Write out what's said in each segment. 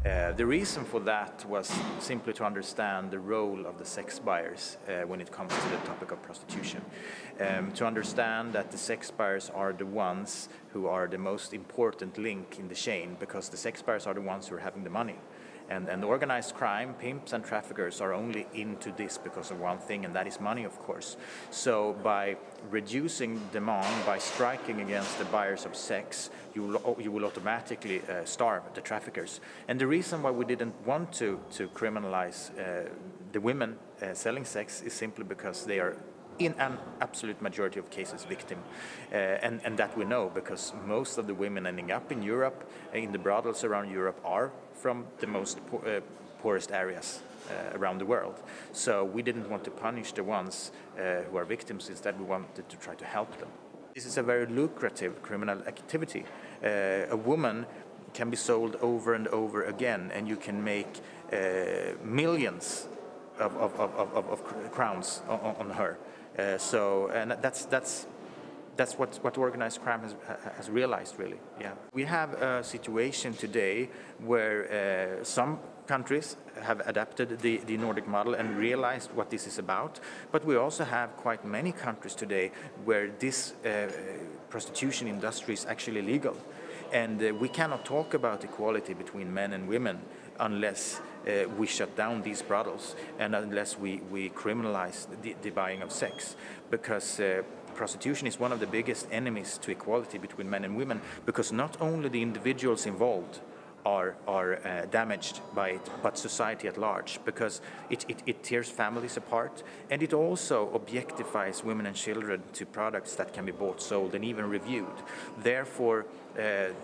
The reason for that was simply to understand the role of the sex buyers when it comes to the topic of prostitution. To understand that the sex buyers are the ones who are the most important link in the chain, because the sex buyers are the ones who are having the money. And organized crime, pimps and traffickers are only into this because of one thing, and that is money, of course. So by reducing demand, by striking against the buyers of sex, you will automatically starve the traffickers. And the reason why we didn't want to criminalize the women selling sex is simply because they are in an absolute majority of cases victim. And that we know, because most of the women ending up in Europe, in the brothels around Europe, are from the most poorest areas around the world. So we didn't want to punish the ones who are victims. Instead, we wanted to try to help them. This is a very lucrative criminal activity. A woman can be sold over and over again, and you can make millions of crowns on her. And that's what organized crime has realized, really. Yeah, we have a situation today where some countries have adapted the Nordic model and realized what this is about, but we also have quite many countries today where this prostitution industry is actually legal, and we cannot talk about equality between men and women unless we shut down these brothels and unless we criminalize the buying of sex, because prostitution is one of the biggest enemies to equality between men and women, because not only the individuals involved are damaged by it, but society at large, because it tears families apart, and it also objectifies women and children to products that can be bought, sold, and even reviewed. Therefore, the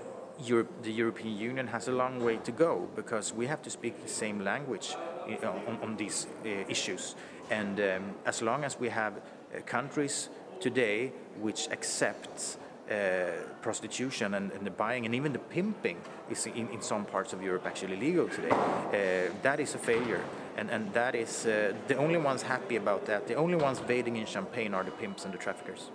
European Union has a long way to go, because we have to speak the same language on these issues. And as long as we have countries today which accept prostitution and the buying and even the pimping is in some parts of Europe actually legal today, that is a failure. And that is the only ones happy about that, the only ones bathing in champagne are the pimps and the traffickers.